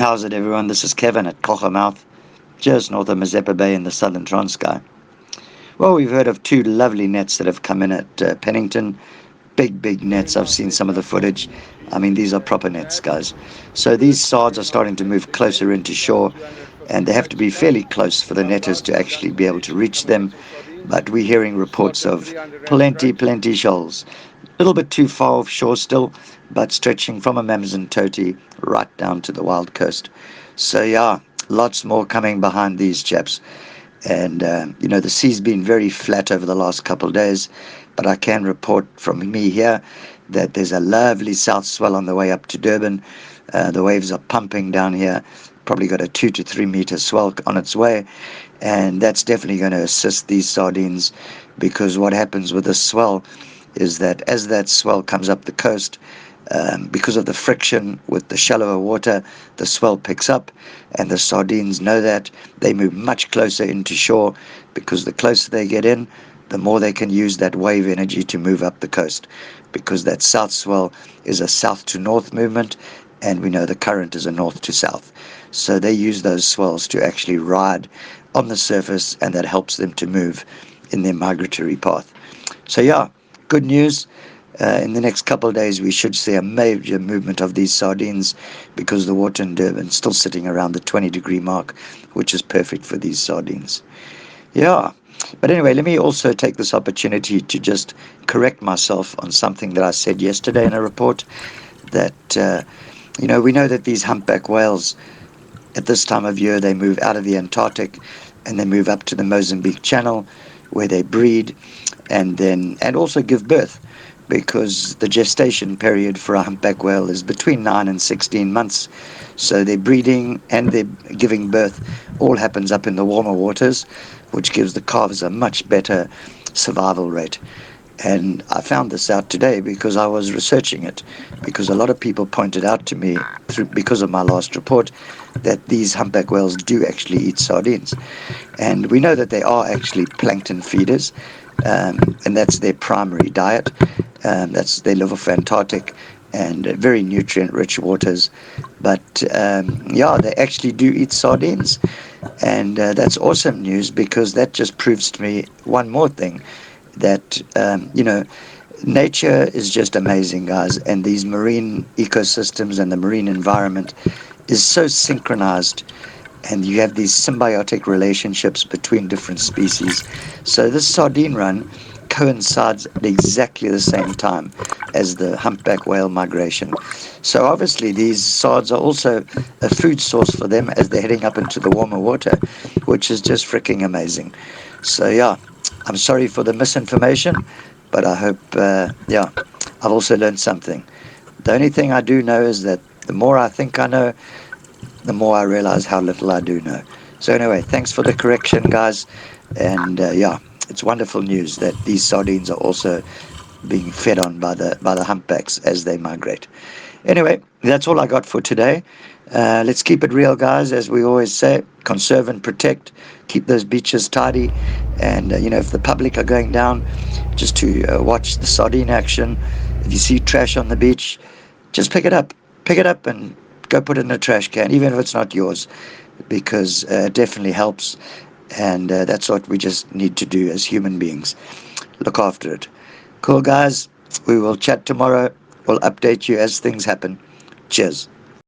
How's it, everyone? This is Kevin at Qora Mouth, just north of Mazepa Bay in the Southern Transkei. Well, we've heard of two lovely nets that have come in at Pennington. Big nets. I've seen some of the footage. I mean, these are proper nets, guys. So these sards are starting to move closer into shore, and they have to be fairly close for the netters to actually be able to reach them. But we're hearing reports of plenty shoals. A little bit too far offshore still, but stretching from Amanzimtoti right down to the wild coast. So yeah, lots more coming behind these chaps. And the sea's been very flat over the last couple of days, but I can report from me here that there's a lovely south swell on the way up to Durban. The waves are pumping down here, probably got a 2 to 3 meter swell on its way, and that's definitely going to assist these sardines, because what happens with the swell is that as that swell comes up the coast, because of the friction with the shallower water, the swell picks up, and the sardines know that. They move much closer into shore, because the closer they get in, the more they can use that wave energy to move up the coast, because that south swell is a south to north movement, and we know the current is a north to south. So they use those swells to actually ride on the surface, and that helps them to move in their migratory path. So yeah, good news. In the next couple of days, we should see a major movement of these sardines, because the water in Durban is still sitting around the 20-degree mark, which is perfect for these sardines. Yeah. But anyway, let me also take this opportunity to just correct myself on something that I said yesterday in a report, that, we know that these humpback whales, at this time of year, they move out of the Antarctic and they move up to the Mozambique Channel, where they breed and also give birth, because the gestation period for a humpback whale is between 9 and 16 months. So their breeding and their giving birth all happens up in the warmer waters, which gives the calves a much better survival rate. And I found this out today because I was researching it, because a lot of people pointed out to me, because of my last report, that these humpback whales do actually eat sardines. And we know that they are actually plankton feeders, and that's their primary diet. They live off Antarctic and very nutrient-rich waters. But yeah, they actually do eat sardines, and that's awesome news, because that just proves to me one more thing, that nature is just amazing, guys, and these marine ecosystems and the marine environment is so synchronized, and you have these symbiotic relationships between different species. So this sardine run coincides at exactly the same time as the humpback whale migration. So obviously these sards are also a food source for them as they're heading up into the warmer water, which is just freaking amazing. So yeah, I'm sorry for the misinformation, but I hope, I've also learned something. The only thing I do know is that the more I think I know, the more I realize how little I do know. So anyway, thanks for the correction, guys. And it's wonderful news that these sardines are also being fed on by the humpbacks as they migrate. Anyway, that's all I got for today. Let's keep it real, guys, as we always say. Conserve and protect. Keep those beaches tidy. And, if the public are going down, just to watch the sardine action. If you see trash on the beach, just pick it up. Pick it up and go put it in a trash can, even if it's not yours, because it definitely helps. And that's what we just need to do as human beings. Look after it. Cool, guys. We will chat tomorrow. We'll update you as things happen. Cheers.